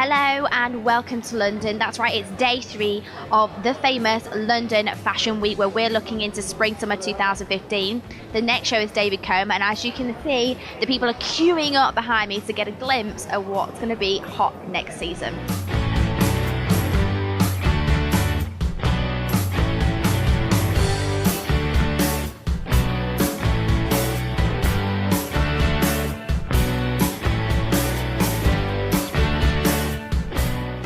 Hello and welcome to London. That's right, it's day 3 of the famous London Fashion Week where we're looking into spring-summer 2015. The next show is David Koma, and as you can see, the people are queuing up behind me to get a glimpse of what's going to be hot next season.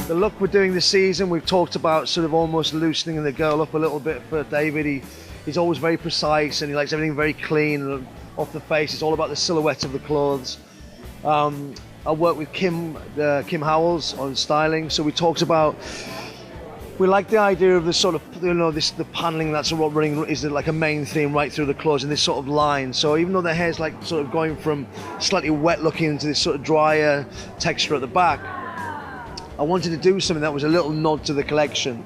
The look we're doing this season, we've talked about sort of almost loosening the girl up a little bit for David. He's always very precise and he likes everything very clean and off the face. It's all about the silhouette of the clothes. I worked with Kim Howells on styling, so we talked about, we like the idea of the sort of, the paneling that's sort of running is like a main theme right through the clothes in this sort of line. So even though the hair's like sort of going from slightly wet looking into this sort of drier texture at the back, I wanted to do something that was a little nod to the collection.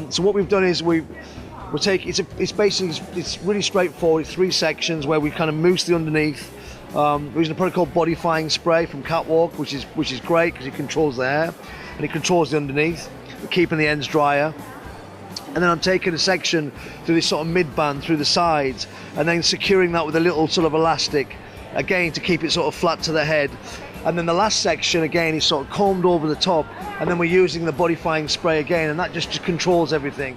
So what we've done is it's really straightforward. It's 3 sections where we kind of mousse the underneath. We're using a product called bodifying spray from Catwalk, which is great because it controls the hair and it controls the underneath, keeping the ends drier. And then I'm taking a section through this sort of mid-band through the sides and then securing that with a little sort of elastic, again to keep it sort of flat to the head. And then the last section again is sort of combed over the top, and then we're using the bodifying spray again, and that just controls everything.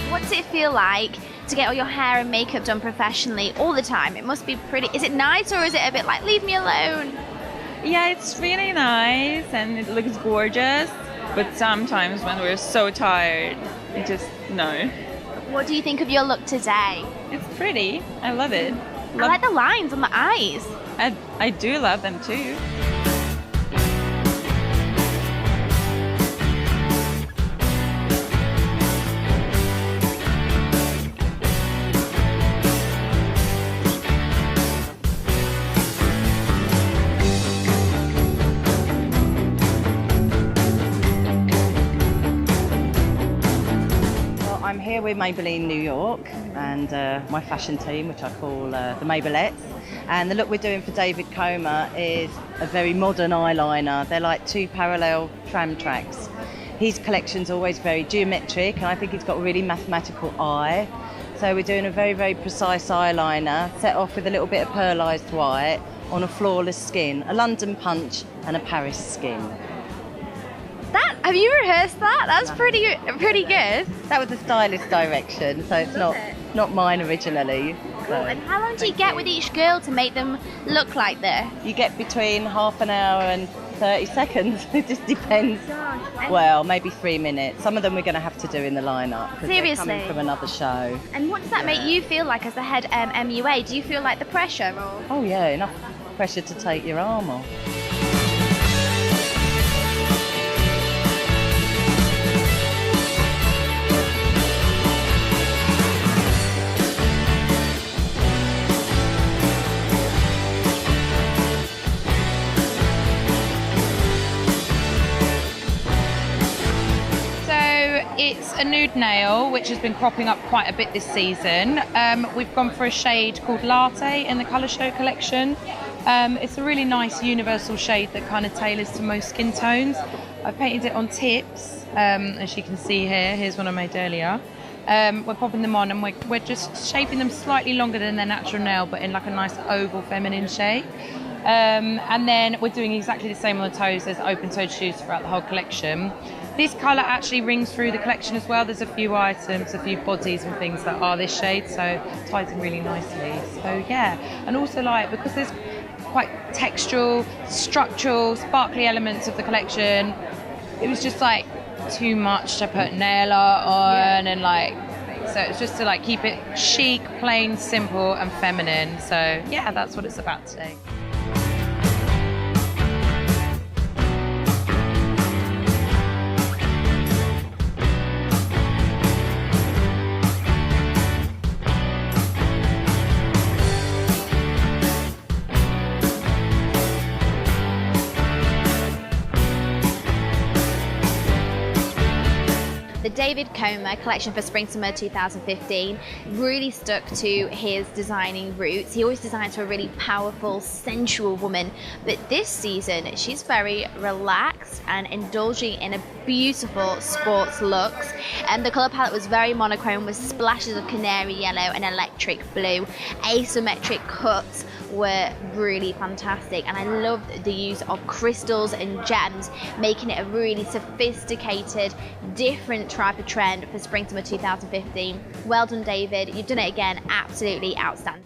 What's it feel like to get all your hair and makeup done professionally all the time? It must be pretty. Is it nice or is it a bit like, leave me alone? Yeah, it's really nice and it looks gorgeous, but sometimes when we're so tired, it just, no. What do you think of your look today? It's pretty. I love it. I like the lines on the eyes. I do love them too. I'm here with Maybelline New York and my fashion team, which I call the Maybellettes. And the look we're doing for David Koma is a very modern eyeliner. They're like 2 parallel tram tracks. His collection's always very geometric, and I think he's got a really mathematical eye. So we're doing a very, very precise eyeliner, set off with a little bit of pearlised white on a flawless skin, a London punch and a Paris skin. Have you rehearsed that? That's pretty good. That was the stylist direction, so it's not mine originally. So. And how long do you get with each girl to make them look like this? You get between half an hour and 30 seconds. It just depends. Gosh. Well, maybe 3 minutes. Some of them we're going to have to do in the lineup because they're coming from another show. And what does that make you feel like as the head MUA? Do you feel like the pressure? Or? Oh yeah, enough pressure to take your arm off. It's a nude nail, which has been cropping up quite a bit this season. We've gone for a shade called Latte in the Colour Show collection. It's a really nice universal shade that kind of tailors to most skin tones. I've painted it on tips, as you can see here. Here's one I made earlier. We're popping them on and we're just shaping them slightly longer than their natural nail, but in like a nice oval feminine shape. And then we're doing exactly the same on the toes. There's open-toed shoes throughout the whole collection. This colour actually rings through the collection as well. There's a few items, a few bodies and things that are this shade, so it ties in really nicely. So yeah, and also like, because there's quite textural, structural, sparkly elements of the collection, it was just like too much to put nail art on and like, so it's just to like keep it chic, plain, simple and feminine. So yeah, that's what it's about today. David Koma collection for Spring Summer 2015 really stuck to his designing roots. He always designs for a really powerful, sensual woman, but this season she's very relaxed and indulging in a beautiful sports looks. And the colour palette was very monochrome with splashes of canary yellow and electric blue. Asymmetric cuts were really fantastic, and I loved the use of crystals and gems, making it a really sophisticated, different type of trend for Spring Summer 2015. Well done, David. You've done it again. Absolutely outstanding.